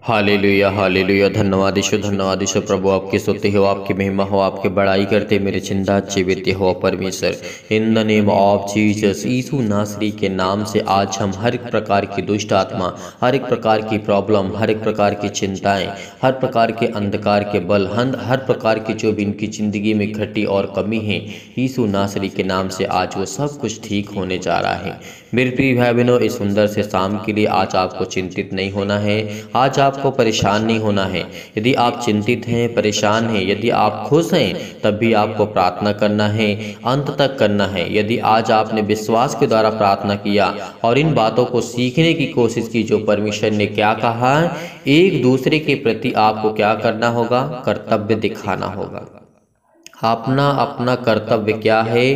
Hallelujah hallelujah. धन्यवाद ईशो प्रभु, आपकी स्तुति हो, आपकी महिमा हो, आपकी बड़ाई करते मेरे चिंता जीवित हो परमेश्वर। In the name of Jesus, Yeshu नासरी के नाम से आज हम हर एक प्रकार की दुष्ट आत्मा, हर एक प्रकार की प्रॉब्लम, हर एक प्रकार की चिंताएं, हर प्रकार के अंधकार के बल, हर प्रकार की जो भी इनकी जिंदगी में घटी और कमी है, यीशु नासरी के नाम से आज वो सब कुछ ठीक होने जा रहा है। मेरे प्रिय भाई बहनों, इस सुंदर से शाम के लिए आज आपको चिंतित नहीं होना है, आज आपको परेशान नहीं होना है। यदि आप चिंतित हैं, परेशान हैं, यदि आप खुश हैं, तब भी आपको प्रार्थना करना है, अंत तक करना है। यदि आज आपने विश्वास के द्वारा प्रार्थना किया और इन बातों को सीखने की कोशिश की जो परमेश्वर ने क्या कहा है, एक दूसरे के प्रति आपको क्या करना होगा, कर्तव्य दिखाना होगा। अपना अपना कर्तव्य क्या है,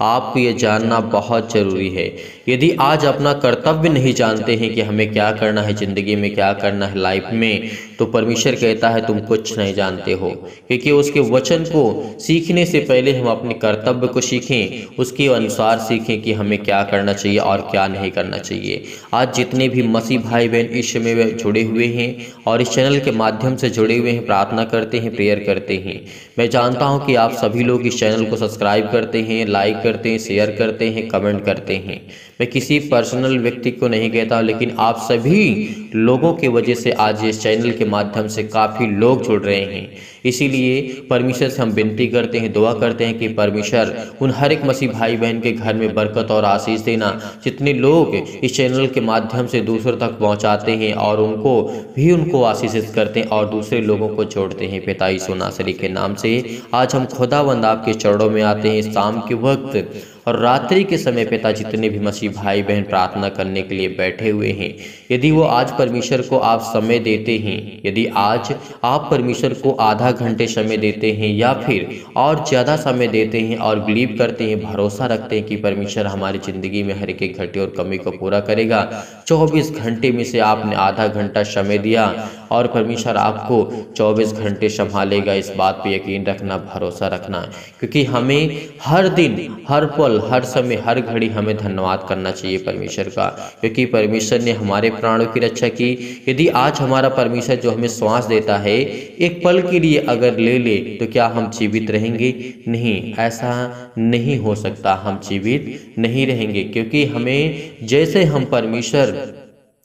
आपको ये जानना बहुत ज़रूरी है। यदि आज अपना कर्तव्य नहीं जानते हैं कि हमें क्या करना है, ज़िंदगी में क्या करना है, लाइफ में, तो परमेश्वर कहता है तुम कुछ नहीं जानते हो। क्योंकि उसके वचन को सीखने से पहले हम अपने कर्तव्य को सीखें, उसके अनुसार सीखें कि हमें क्या करना चाहिए और क्या नहीं करना चाहिए। आज जितने भी मसीह भाई बहन इस समय जुड़े हुए हैं और इस चैनल के माध्यम से जुड़े हुए हैं, प्रार्थना करते हैं, प्रेयर करते हैं, मैं जानता हूं कि आप सभी लोग इस चैनल को सब्सक्राइब करते हैं, लाइक करते हैं, शेयर करते हैं, कमेंट करते हैं। मैं किसी पर्सनल व्यक्ति को नहीं कहता, लेकिन आप सभी लोगों की वजह से आज इस चैनल के माध्यम से काफ़ी लोग जुड़ रहे हैं। इसीलिए परमेश्वर से हम विनती करते हैं, दुआ करते हैं कि परमेश्वर उन हर एक मसीह भाई बहन के घर में बरकत और आशीष देना, जितने लोग इस चैनल के माध्यम से दूसरों तक पहुंचाते हैं और उनको आशीषित करते हैं और दूसरे लोगों को जोड़ते हैं। पिता यीशु नासरी के नाम से आज हम खुदावंद आपके चरणों में आते हैं शाम के वक्त और रात्रि के समय। पिता, जितने भी मसीह भाई बहन प्रार्थना करने के लिए बैठे हुए हैं, यदि वो आज परमेश्वर को आप समय देते हैं, यदि आज आप परमेश्वर को आधा घंटे समय देते हैं या फिर और ज़्यादा समय देते हैं और बिलीव करते हैं, भरोसा रखते हैं कि परमेश्वर हमारी ज़िंदगी में हर एक घटे और कमी को पूरा करेगा। 24 घंटे में से आपने आधा घंटा समय दिया और परमेश्वर आपको 24 घंटे संभालेगा। इस बात पे यकीन रखना, भरोसा रखना, क्योंकि हमें हर दिन, हर पल, हर समय, हर घड़ी हमें धन्यवाद करना चाहिए परमेश्वर का, क्योंकि परमेश्वर ने हमारे प्राणों की रक्षा की। यदि आज हमारा परमेश्वर जो हमें श्वास देता है, एक पल के लिए अगर ले ले, तो क्या हम जीवित रहेंगे? नहीं, ऐसा नहीं हो सकता, हम जीवित नहीं रहेंगे। क्योंकि हमें जैसे हम परमेश्वर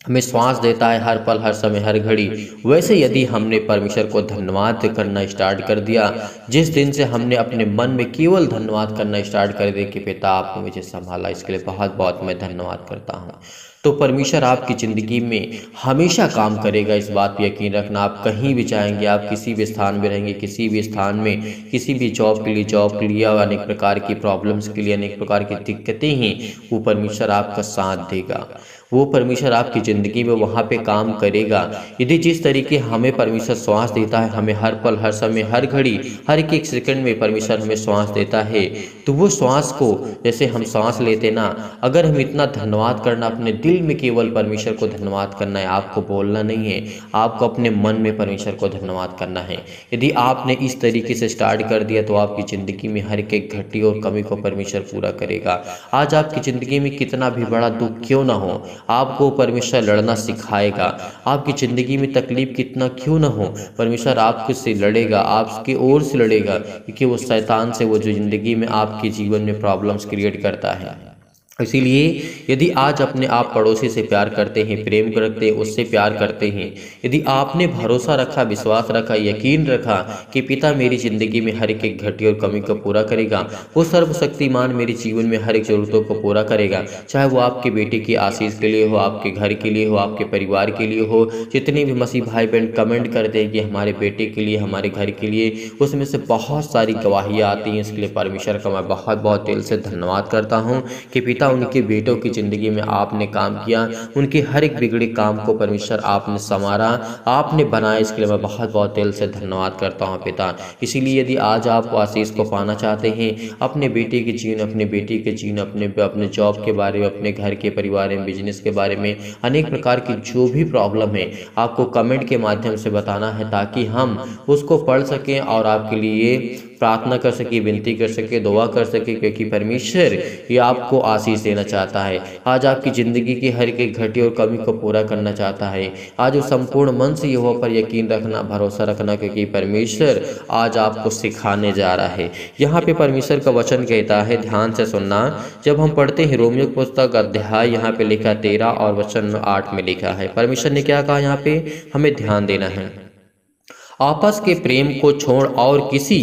हमें श्वास देता है हर पल, हर समय, हर घड़ी, वैसे यदि हमने परमेश्वर को धन्यवाद करना स्टार्ट कर दिया, जिस दिन से हमने अपने मन में केवल धन्यवाद करना स्टार्ट कर दिया कि पिता आपने मुझे संभाला, इसके लिए बहुत बहुत मैं धन्यवाद करता हूँ, तो परमेश्वर आपकी ज़िंदगी में हमेशा काम करेगा। इस बात पर यकीन रखना। आप कहीं भी जाएंगे, आप किसी भी स्थान में रहेंगे, किसी भी स्थान में, किसी भी जॉब के लिए अनेक प्रकार की प्रॉब्लम्स के लिए अनेक प्रकार की दिक्कतें हैं, वो परमेश्वर आपका साथ देगा, वो परमेश्वर आपकी ज़िंदगी में वहाँ पे काम करेगा। यदि जिस तरीके हमें परमेश्वर श्वास देता है, हमें हर पल, हर समय, हर घड़ी, हर एक सेकंड में परमेश्वर हमें श्वास देता है, तो वो श्वास को जैसे हम सांस लेते ना, अगर हम इतना धन्यवाद करना, अपने दिल में केवल परमेश्वर को धन्यवाद करना है, आपको बोलना नहीं है, आपको अपने मन में परमेश्वर को धन्यवाद करना है। यदि आपने इस तरीके से स्टार्ट कर दिया, तो आपकी ज़िंदगी में हर एक घटी और कमी को परमेश्वर पूरा करेगा। आज आपकी ज़िंदगी में कितना भी बड़ा दुख क्यों ना हो, आपको परमेश्वर लड़ना सिखाएगा। आपकी ज़िंदगी में तकलीफ कितना क्यों ना हो, परमेश्वर आपके से लड़ेगा, आपकी ओर से लड़ेगा, क्योंकि वो शैतान से, वो जो ज़िंदगी में आपके जीवन में प्रॉब्लम्स क्रिएट करता है। इसीलिए यदि आज अपने आप पड़ोसी से प्यार करते हैं, प्रेम करते हैं, उससे प्यार करते हैं, यदि आपने भरोसा रखा, विश्वास रखा, यकीन रखा कि पिता मेरी ज़िंदगी में हर एक घटी और कमी को पूरा करेगा, वो सर्वशक्तिमान मेरे जीवन में हर एक ज़रूरतों को पूरा करेगा, चाहे वो आपके बेटे की आशीष के लिए हो, आपके घर के लिए हो, आपके परिवार के लिए हो। जितने भी मसीह भाई बहन कमेंट करते हैं कि हमारे बेटे के लिए, हमारे घर के लिए, उसमें से बहुत सारी गवाहियाँ आती हैं। इसके लिए परमेश्वर का मैं बहुत बहुत दिल से धन्यवाद करता हूँ कि पिता उनके बेटों की ज़िंदगी में आपने काम किया, उनके हर एक बिगड़े काम को परमेश्वर आपने संवारा, आपने बनाया। इसके लिए मैं बहुत बहुत दिल से धन्यवाद करता हूं पिता। इसीलिए यदि आज आप आशीष को पाना चाहते हैं, अपने बेटे के जीवन, अपने बेटी के जीवन, अपने जॉब के बारे में, अपने घर के परिवार में, बिजनेस के बारे में, अनेक प्रकार की जो भी प्रॉब्लम है, आपको कमेंट के माध्यम से बताना है, ताकि हम उसको पढ़ सकें और आपके लिए प्रार्थना कर सके, विनती कर सके, दुआ कर सके, क्योंकि परमेश्वर ये आपको आशीष देना चाहता है। आज आपकी ज़िंदगी की हर एक घटी और कमी को पूरा करना चाहता है। आज वो संपूर्ण मन से यहोवा पर यकीन रखना, भरोसा रखना, क्योंकि परमेश्वर आज आपको सिखाने जा रहा है। यहाँ पे परमेश्वर का वचन कहता है, ध्यान से सुनना। जब हम पढ़ते हैं रोमियो पुस्तक अध्याय यहाँ पे लिखा 13 और वचन 8 में लिखा है, परमेश्वर ने क्या कहा यहाँ पे, हमें ध्यान देना है। आपस के प्रेम को छोड़ और किसी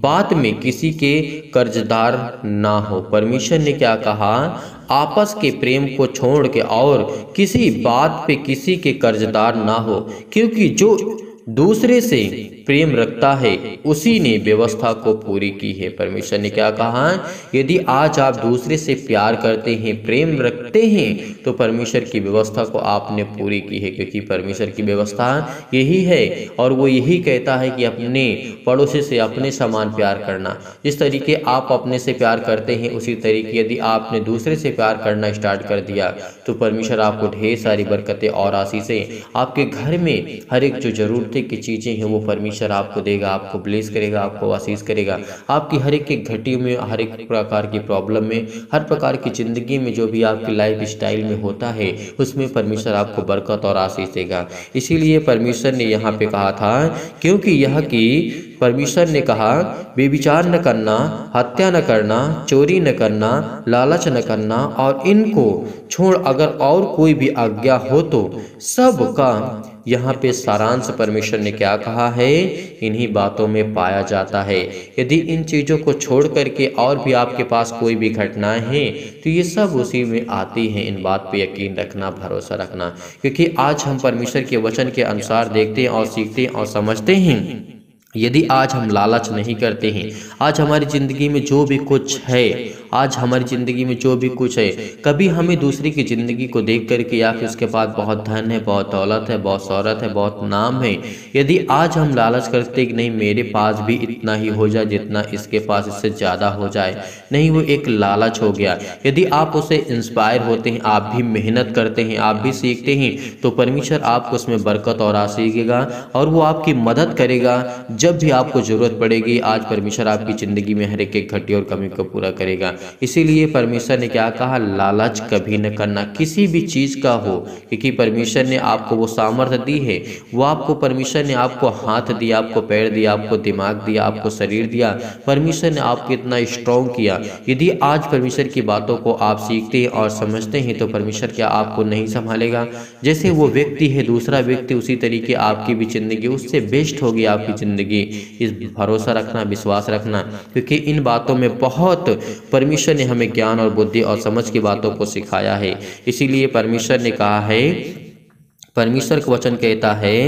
बात में किसी के कर्जदार ना हो। परमेश्वर ने क्या कहा, आपस के प्रेम को छोड़ के और किसी बात पे किसी के कर्जदार ना हो, क्योंकि जो दूसरे से प्रेम रखता है उसी ने व्यवस्था को पूरी की है। परमेश्वर ने क्या कहा, यदि आज आप दूसरे से प्यार करते हैं, प्रेम रखते हैं, तो परमेश्वर की व्यवस्था को आपने पूरी की है, क्योंकि परमेश्वर की व्यवस्था यही है और वो यही कहता है कि अपने पड़ोसी से अपने समान प्यार करना। जिस तरीके आप अपने से प्यार करते हैं, उसी तरीके यदि आपने दूसरे से प्यार करना स्टार्ट कर दिया तो परमेश्वर आपको ढेर सारी बरकतें और आशीषें आपके घर में हर एक जो ज़रूरतें की चीज़ें हैं वो परमेश्वर आपको देगा, आपको ब्लेस करेगा, आपको आशीष करेगा। आपकी हर एक घटी में, हर एक प्रकार की प्रॉब्लम में, हर प्रकार की ज़िंदगी में जो भी आपकी लाइफ स्टाइल में होता है उसमें परमेश्वर आपको बरकत और आशीष देगा। इसीलिए परमेश्वर ने यहाँ पे कहा था, क्योंकि यह कि परमेश्वर ने कहा, बेविचार न करना, हत्या न करना, चोरी न करना, लालच न करना, और इनको छोड़ अगर और कोई भी आज्ञा हो तो सब का यहाँ पे सारांश परमेश्वर ने क्या कहा है, इन्हीं बातों में पाया जाता है। यदि इन चीज़ों को छोड़ करके और भी आपके पास कोई भी घटनाएं हैं तो ये सब उसी में आती हैं। इन बात पे यकीन रखना, भरोसा रखना, क्योंकि आज हम परमेश्वर के वचन के अनुसार देखते हैं और सीखते हैं और समझते हैं। यदि आज हम लालच नहीं करते हैं, आज हमारी ज़िंदगी में जो भी कुछ है, आज हमारी ज़िंदगी में जो भी कुछ है, कभी हमें दूसरे की ज़िंदगी को देख करके या फिर उसके पास बहुत धन है, बहुत दौलत है, बहुत शोहरत है, बहुत नाम है, यदि आज हम लालच करते कि नहीं मेरे पास भी इतना ही हो जाए जितना इसके पास, इससे ज़्यादा हो जाए, नहीं, वो एक लालच हो गया। यदि आप उसे इंस्पायर होते हैं, आप भी मेहनत करते हैं, आप भी सीखते हैं, तो परमेश्वर आपको उसमें बरकत और आशीष देगा और वो आपकी मदद करेगा जब भी आपको जरूरत पड़ेगी। आज परमेश्वर आपकी ज़िंदगी में हर एक घटी और कमी को पूरा करेगा। इसीलिए परमेश्वर ने क्या कहा, लालच कभी न करना, किसी भी चीज़ का हो, क्योंकि परमेश्वर ने आपको वो सामर्थ्य दी है, वो आपको परमेश्वर ने आपको हाथ दिया, आपको पैर दिया, आपको दिमाग दिया, आपको शरीर दिया, परमेश्वर ने आपको इतना स्ट्रॉन्ग किया। यदि आज परमेश्वर की बातों को आप सीखते हैं और समझते हैं तो परमेश्वर क्या आपको नहीं संभालेगा। जैसे वो व्यक्ति है, दूसरा व्यक्ति, उसी तरीके आपकी भी ज़िंदगी उससे बेस्ट होगी आपकी ज़िंदगी। इस भरोसा रखना, विश्वास रखना, क्योंकि इन बातों में बहुत परमेश्वर ने हमें ज्ञान और बुद्धि और समझ की बातों को सिखाया है। इसीलिए परमेश्वर ने कहा है, परमेश्वर का वचन कहता है,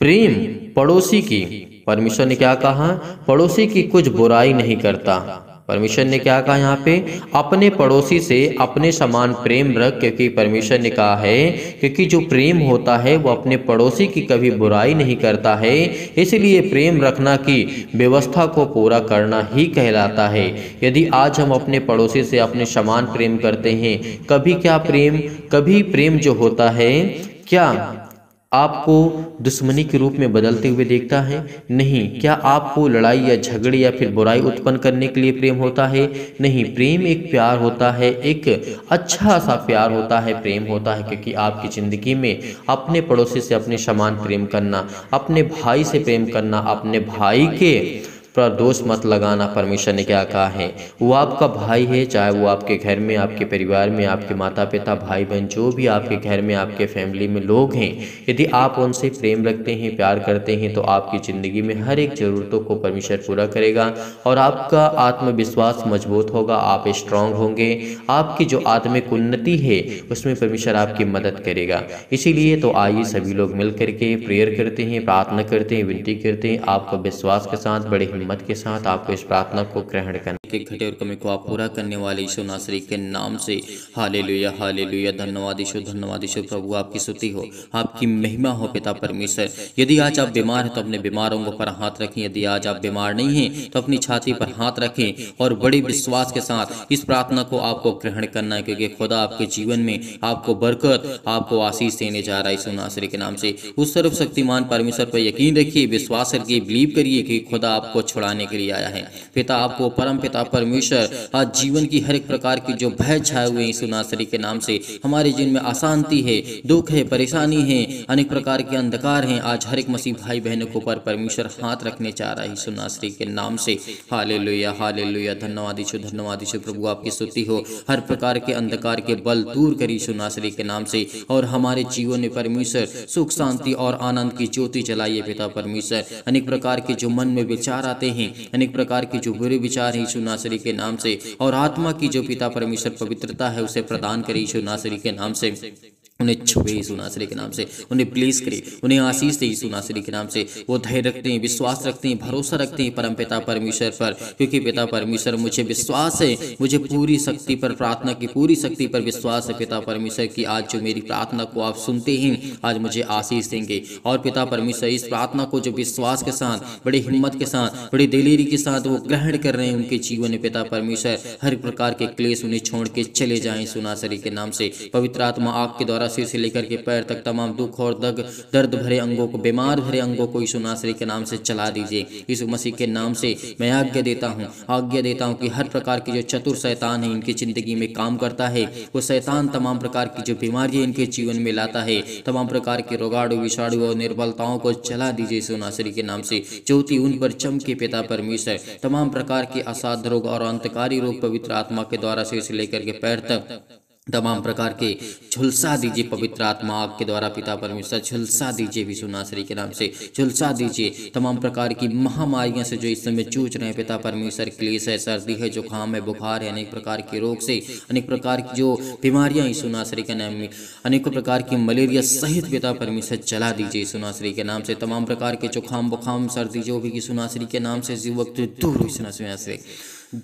प्रेम पड़ोसी की, परमेश्वर ने क्या कहा, पड़ोसी की कुछ बुराई नहीं करता। परमेश्वर ने क्या कहा यहाँ पे, अपने पड़ोसी से अपने समान प्रेम रख, क्योंकि परमेश्वर ने कहा है, क्योंकि जो प्रेम होता है वो अपने पड़ोसी की कभी बुराई नहीं करता है। इसलिए प्रेम रखना की व्यवस्था को पूरा करना ही कहलाता है। यदि आज हम अपने पड़ोसी से अपने समान प्रेम करते हैं, कभी प्रेम जो होता है क्या आपको दुश्मनी के रूप में बदलते हुए देखता है? नहीं। क्या आपको लड़ाई या झगड़े या फिर बुराई उत्पन्न करने के लिए प्रेम होता है? नहीं। प्रेम एक प्यार होता है, एक अच्छा सा प्यार होता है, प्रेम होता है, क्योंकि आपकी ज़िंदगी में अपने पड़ोसी से अपने समान प्रेम करना, अपने भाई से प्रेम करना, अपने भाई के पर दोष मत लगाना। परमेश्वर ने क्या कहा है, वो आपका भाई है, चाहे वो आपके घर में, आपके परिवार में, आपके माता पिता, भाई बहन, जो भी आपके घर में, आपके फैमिली में लोग हैं, यदि आप उनसे प्रेम रखते हैं, प्यार करते हैं, तो आपकी ज़िंदगी में हर एक ज़रूरतों को परमेश्वर पूरा करेगा और आपका आत्मविश्वास मजबूत होगा, आप स्ट्रांग होंगे, आपकी जो आत्मिक उन्नति है उसमें परमेश्वर आपकी मदद करेगा। इसीलिए तो आइए सभी लोग मिल करके प्रेयर करते हैं, प्रार्थना करते हैं, विनती करते हैं, आपका विश्वास के साथ, बड़े हिम्मत के साथ आपको इस प्रार्थना को ग्रहण करना। एक घटे और कमी को आप पूरा करने वाले यीशु नासरी के नाम से। Hallelujah hallelujah. धन्यवाद यीशु, धन्यवाद यीशु। प्रभु आपकी स्तुति हो, आपकी महिमा हो पिता परमेश्वर। यदि आज आप बीमार हैं तो अपने बीमार अंगों पर हाथ रखें। यदि आज आप बीमार नहीं हैं तो अपनी छाती पर हाथ रखें और बड़े विश्वास के साथ इस प्रार्थना को आपको ग्रहण करना है, क्योंकि खुदा आपके जीवन में आपको बरकत, आपको आशीष देने जा रहा है यीशु नासरी के नाम से। उस सर्वशक्तिमान परमेश्वर पर यकीन रखिए, विश्वास रखिए, बिलीव करिए कि खुदा आपको छुड़ाने के लिए आया है। पिता आपको, परम पिता परमेश्वर, आज जीवन की हर एक प्रकार की जो भय छाए हुए यीशु नासरी के नाम से, हमारे जीवन में अशांति है, दुख है, परेशानी है, अनेक प्रकार के अंधकार हैं, आज हर एक मसीह भाई बहनों को पर परमेश्वर हाथ रखने चाह रहा है यीशु नासरी के नाम से। Hallelujah hallelujah. धन्यवाद यीशु, धन्यवाद यीशु। प्रभु आपकी स्तुति हो। हर प्रकार के अंधकार के बल दूर करी यीशु नासरी के नाम से, और हमारे जीवन में परमेश्वर सुख शांति और आनंद की ज्योति जलाइए पिता परमेश्वर। अनेक प्रकार के जो मन में विचार आते हैं, अनेक प्रकार के जो बुरे विचार हैं यीशु नासरी के नाम से, और आत्मा की जो पिता परमेश्वर पवित्रता है उसे प्रदान करे यीशु नासरी के नाम से। उन्हें छुए यीशु नासरी के नाम से, उन्हें ब्लेस करे, उन्हें आशीष दे यीशु नासरी के नाम से। वो धैर्य रखते हैं, विश्वास रखते हैं, भरोसा रखते हैं परम पिता परमेश्वर पर, क्योंकि पिता परमेश्वर मुझे विश्वास है, मुझे पूरी शक्ति पर, प्रार्थना की पूरी शक्ति पर विश्वास है पिता परमेश्वर की आज जो मेरी प्रार्थना को आप सुनते हैं आज मुझे आशीष देंगे। और पिता परमेश्वर इस प्रार्थना को जो विश्वास के साथ, बड़ी हिम्मत के साथ, बड़ी दिलेरी के साथ वो ग्रहण कर रहे हैं उनके जीवन में पिता परमेश्वर, हर प्रकार के क्लेश उन्हें छोड़ के चले जाएं यीशु नासरी के नाम से। पवित्र आत्मा आग के द्वारा सिर से लेकर के पैर तक तमाम दुख और दर्द भरे अंगों को, बीमार भरे अंगों को यीशु नासरी के नाम से चला दीजिए। यीशु मसीह के नाम से मैं आज्ञा देता हूँ कि हर प्रकार की जो चतुर शैतान है इनकी जिंदगी में काम करता है, वो शैतान तमाम प्रकार की जो बीमारियां इनके जीवन में लाता है, तमाम प्रकार के रोगाणु, विषाणु और निर्बलताओं को चला दीजिए यीशु नासरी के नाम से। ज्योति उन पर चमके पिता परमेश्वर। तमाम प्रकार के असाध्य रोग और अंतकारी रोग पवित्र आत्मा के द्वारा सिर से लेकर के पैर तक तमाम प्रकार के झुलसा दीजिए पवित्र आत्मा आग के द्वारा पिता परमेश्वर। झुलसा दीजिए यीशु नासरी के नाम से, झुलसा दीजिए तमाम प्रकार की महामारियां से जो इस समय जूझ रहे हैं पिता परमेश्वर। क्लेश है, सर्दी है, जुकाम है, बुखार है, अनेक प्रकार के रोग से, अनेक प्रकार की जो बीमारियां यीशु नासरी के नाम में, अनेकों प्रकार की मलेरिया सहित पिता परमेश्वर जला दीजिए यीशु नासरी के नाम से। तमाम प्रकार के जुकाम, बुखार, सर्दी जो भी यीशु नासरी के नाम से इसी वक्त दूर यीशु नासरी से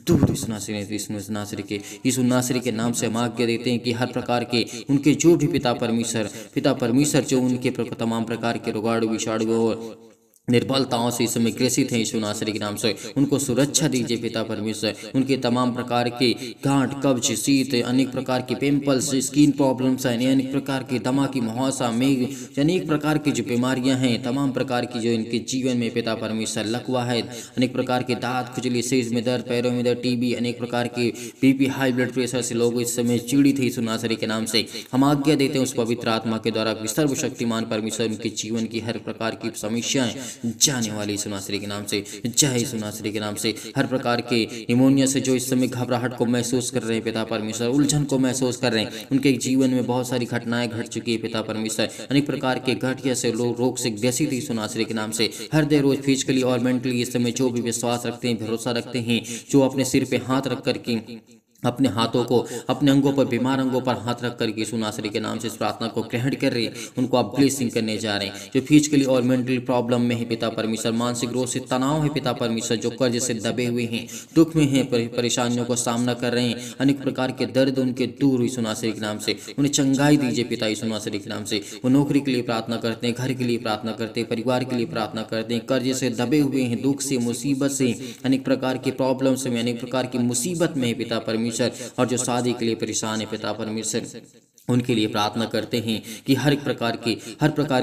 दूर यीशु नासरी के नाम से हम आज्ञा देते हैं कि हर प्रकार के उनके जो भी पिता परमेश्वर जो उनके तमाम प्रकार के रोगाणु, विषाणु और निर्बलताओं से इस समय ग्रसित हैं यीशु नासरी के नाम से, उनको सुरक्षा दीजिए पिता परमेश्वर। उनके तमाम प्रकार के गांठ, कब्ज, शीत, अनेक प्रकार के पिंपल्स, स्किन प्रॉब्लम्स हैं, अनेक प्रकार की दमा की मुहासा, मेघ, अनेक प्रकार की जो बीमारियां हैं, तमाम प्रकार की जो इनके जीवन में पिता परमेश्वर लकवा है, अनेक प्रकार के दांत, खुजली, सिर में दर्द, पैरों में दर्द, टीबी, अनेक प्रकार के बीपी, हाई ब्लड प्रेशर से लोग इस समय पीड़ित है यीशु नासरी के नाम से। हम आज्ञा देते हैं उस पवित्र आत्मा के द्वारा सर्वशक्तिमान परमेश्वर उनके जीवन की हर प्रकार की समस्याएं जाने वाली यीशु नासरी के नाम से, जय यीशु नासरी के नाम से। हर प्रकार के निमोनिया से जो इस समय घबराहट को महसूस कर रहे हैं पिता परमेश्वर, उलझन को महसूस कर रहे हैं, उनके जीवन में बहुत सारी घटनाएं घट चुकी है पिता परमेश्वर। अनेक प्रकार के गठिया से रोग से ग्रसित यीशु नासरी के नाम से। हर देर रोज फिजिकली और मेंटली इस समय जो भी विश्वास रखते हैं, भरोसा रखते हैं, जो अपने सिर पे हाथ रख करके अपने हाथों को अपने अंगों पर, बीमार अंगों पर हाथ रख कर यीशु नासरी के नाम से इस प्रार्थना को ग्रहण कर रहे हैं, उनको आप ब्लेसिंग करने जा रहे हैं। जो फिजिकली और मेंटली प्रॉब्लम में है पिता परमेश्वर, मानसिक रोग से तनाव है पिता परमेश्वर, जो कर्ज से दबे हुए हैं, दुख में हैं, परेशानियों को सामना कर रहे हैं, अनेक प्रकार के दर्द उनके दूर यीशु नासरी के नाम से, उन्हें चंगाई दीजिए पिता यीशु नासरी के नाम से। वो नौकरी के लिए प्रार्थना करते हैं, घर के लिए प्रार्थना करते हैं, परिवार के लिए प्रार्थना करते हैं, कर्ज से दबे हुए हैं, दुख से, मुसीबत से, अनेक प्रकार की प्रॉब्लम्स में, अनेक प्रकार की मुसीबत में है पिता परमेश्वर, और जो शादी के लिए परेशान है पिता परमेश्वर, उनके लिए प्रार्थना करते हैं कि हर प्रकार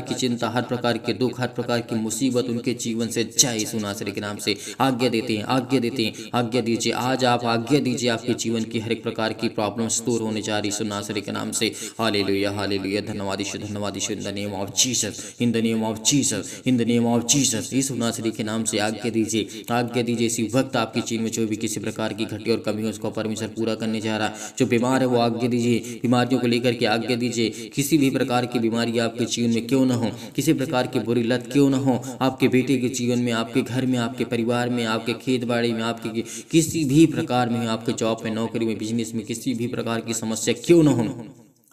की चिंता, हर प्रकार के दुख, हर प्रकार की मुसीबत उनके जीवन से जाए यीशु नासरी के नाम से। आज्ञा देते हैं, आज्ञा दीजिए, आज आप आज्ञा दीजिए, आपके जीवन की हर एक प्रकार की प्रॉब्लम्स दूर होने जा रही यीशु नासरी के नाम से। Hallelujah hallelujah. धन्यवाद यीशु, धन्यवाद Yeshu. In the name of Jesus, in the name of Jesus, in the name of Jesus. Yeshu नासरी के नाम से आज्ञा दीजिए इसी वक्त आपके जीवन में जो भी किसी प्रकार की घटी और कमी है उसको परमेश्वर पूरा करने जा रहा है। जो बीमार है वो आज्ञा दीजिए, बीमारियों को लेकर की आज्ञा दीजिए। किसी भी प्रकार की बीमारी आपके जीवन में क्यों ना हो, किसी प्रकार की बुरी लत क्यों ना हो, आपके बेटे के जीवन में, आपके घर में, आपके परिवार में, आपके खेत बाड़ी में, आपके किसी भी प्रकार में, आपके जॉब में, नौकरी में, बिजनेस में किसी भी प्रकार की समस्या क्यों ना हो,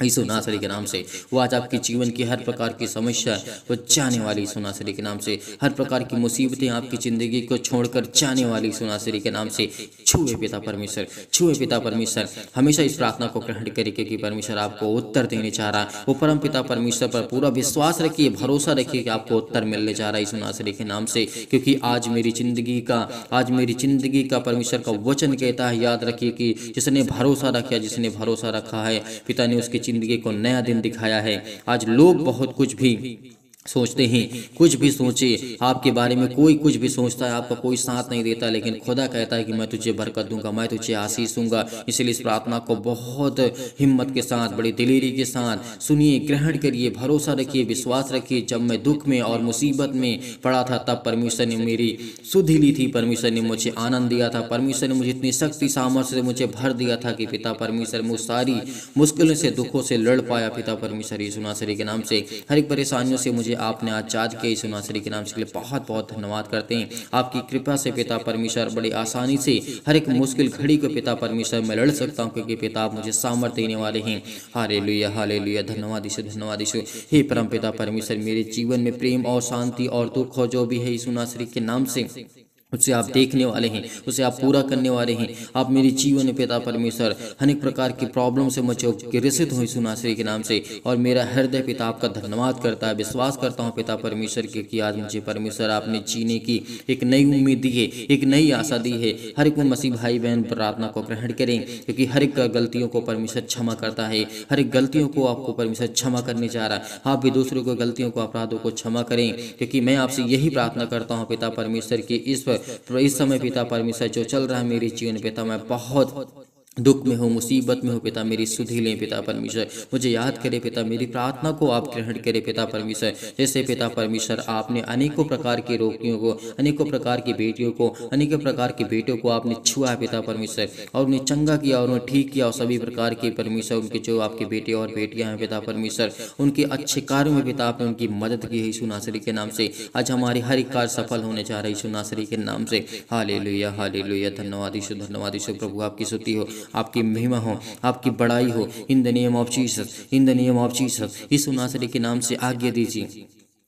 यीशु नासरी के नाम से। वो आज आपके जीवन की हर प्रकार की समस्या वो जाने वाली यीशु नासरी के नाम से। हर प्रकार की मुसीबतें आपकी ज़िंदगी को छोड़कर जाने वाली यीशु नासरी के नाम से। छुए पिता परमेश्वर, छुए पिता परमेश्वर। हमेशा इस प्रार्थना को ग्रहण करिए क्योंकि परमेश्वर आपको उत्तर देने जा रहा है। वो परम पिता परमेश्वर पर पूरा विश्वास रखिए, भरोसा रखिए कि आपको उत्तर मिलने जा रहा है यीशु नासरी के नाम से। क्योंकि आज मेरी ज़िंदगी का परमेश्वर का वचन कहता है, याद रखिए कि जिसने भरोसा रखा है पिता ने उसकी जिंदगी को नया दिन दिखाया है। आज लोग बहुत कुछ भी सोचते हैं, कुछ भी सोचे आपके बारे में, कोई कुछ भी सोचता है, आपका कोई साथ नहीं देता, लेकिन खुदा कहता है कि मैं तुझे बरकत दूंगा, मैं तुझे आशीष दूंगा। इसलिए इस प्रार्थना को बहुत हिम्मत के साथ, बड़ी दिलेरी के साथ सुनिए, ग्रहण करिए, भरोसा रखिए, विश्वास रखिए। जब मैं दुख में और मुसीबत में पड़ा था तब परमेश्वर ने मेरी सुधि ली थी, परमेश्वर ने मुझे आनंद दिया था, परमेश्वर ने मुझे इतनी शक्ति सामर्थ्य से मुझे भर दिया था कि पिता परमेश्वर मुझ सारी मुश्किलों से, दुखों से लड़ पाया पिता परमेश्वर यीशु नासरी के नाम से। हर एक परेशानियों से मुझे आपने आजाद किया यीशु नासरी के नाम से। बहुत बहुत धन्यवाद करते हैं आपकी कृपा से पिता परमेश्वर। बड़ी आसानी से हर एक मुश्किल घड़ी को पिता परमेश्वर मैं लड़ सकता हूँ क्योंकि पिता आप मुझे सामर्थ्य देने वाले हैं। हालेलुया, हालेलुया, धन्यवाद यीशु, धन्यवाद यीशु। हे परम पिता परमेश्वर, मेरे जीवन में प्रेम और शांति और दुख हो जो भी है यीशु नासरी के नाम से, उसे आप देखने वाले हैं, उसे आप पूरा करने वाले हैं। आप मेरे जीवन में पिता परमेश्वर अनेक प्रकार की प्रॉब्लम से मुझे ग्रसित हुई यीशु नासरी के नाम से, और मेरा हृदय पिता आपका धन्यवाद करता है। विश्वास करता हूँ पिता परमेश्वर के कि आज मुझे परमेश्वर आपने जीने की एक नई उम्मीद दी है, एक नई आशा दी है। हर एक मसीह भाई बहन प्रार्थना को ग्रहण करें क्योंकि हर एक गलतियों को परमेश्वर क्षमा करता है। हर एक गलतियों को आपको परमेश्वर क्षमा करने जा रहा है। आप भी दूसरों को गलतियों को, अपराधों को क्षमा करें क्योंकि मैं आपसे यही प्रार्थना करता हूँ पिता परमेश्वर की इस समय पिता परमेश्वर जो चल रहा है मेरे जीवन पिता, मैं बहुत दुख में हो, मुसीबत में हो पिता, मेरी सुधि लें पिता परमेश्वर। मुझे याद करे पिता, मेरी प्रार्थना को आप ग्रहण करें पिता परमेश्वर। जैसे पिता परमेश्वर आपने अनेकों प्रकार की रोगियों को, अनेकों प्रकार की बेटियों को, अनेकों प्रकार के बेटों को आपने छुआ है पिता परमेश्वर, और उन्हें चंगा किया और उन्हें ठीक किया। और सभी प्रकार के परमेश्वर उनके जो आपके बेटे और बेटियां हैं पिता परमेश्वर, उनके अच्छे कार्यों में पिता आपने उनकी मदद की है यीशु नासरी के नाम से। आज हमारी हर एक कार्य सफल होने जा रहा है यीशु नासरी के नाम से। हालेलुया, हालेलुया, धन्यवाद यीशु, धन्यवाद यीशु। प्रभु आपकी स्तुति हो, आपकी महिमा हो, आपकी बड़ाई हो। In the name of Jesus, in the name of Jesus, Yeshu नासरी के नाम से आज्ञा दीजिए।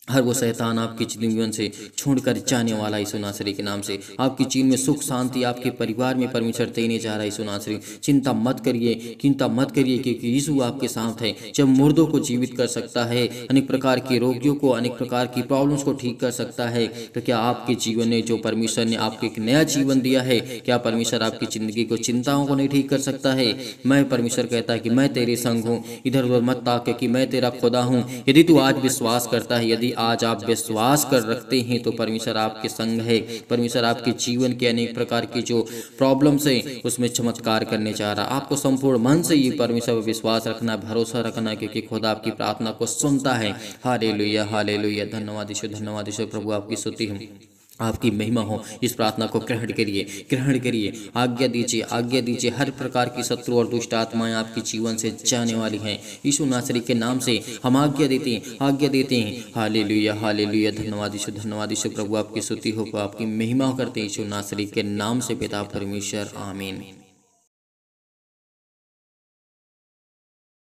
हर वो शैतान आपके जीवन से छोड़कर जाने वाला यीशु नासरी के नाम से। आपकी जीवन में सुख शांति आपके परिवार में परमेश्वर देने जा रहा है यीशु नासरी। चिंता मत करिए, चिंता मत करिए क्योंकि यीशु आपके साथ है। जब मुर्दों को जीवित कर सकता है, अनेक प्रकार के रोगियों को, अनेक प्रकार की प्रॉब्लम्स को ठीक कर सकता है, तो क्या आपके जीवन में जो परमेश्वर ने आपको एक नया जीवन दिया है, क्या परमेश्वर आपकी जिंदगी को, चिंताओं को नहीं ठीक कर सकता है? मैं परमेश्वर कहता है कि मैं तेरे संग हूँ, इधर उधर मत ताक क्योंकि मैं तेरा खुदा हूँ। यदि तू आज विश्वास करता है, यदि आज आप विश्वास कर रखते हैं तो परमेश्वर आपके संग है। परमेश्वर आपके जीवन के अनेक प्रकार की जो प्रॉब्लम्स है उसमें चमत्कार करने जा रहा है। आपको संपूर्ण मन से ये परमेश्वर पर विश्वास रखना, भरोसा रखना क्योंकि खुदा आपकी प्रार्थना को सुनता है। हालेलुया, हालेलुया, धन्यवाद यीशु, धन्यवाद यीशु। प्रभु आपकी स्तुति हो, आपकी महिमा हो। इस प्रार्थना को ग्रहण करिए, ग्रहण करिए। आज्ञा दीजिए, आज्ञा दीजिए। हर प्रकार की शत्रु और दुष्ट आत्माएं आपके जीवन से जाने वाली हैं यीशु नासरी के नाम से। हम आज्ञा देते हैं, आज्ञा देते हैं। हालेलुया, हालेलुया, धन्यवाद यीशु, धन्यवाद यीशु। प्रभु आपकी स्तुति हो, आपकी महिमा करते हैं यीशु नासरी के नाम से पिता परमेश्वर, आमीन।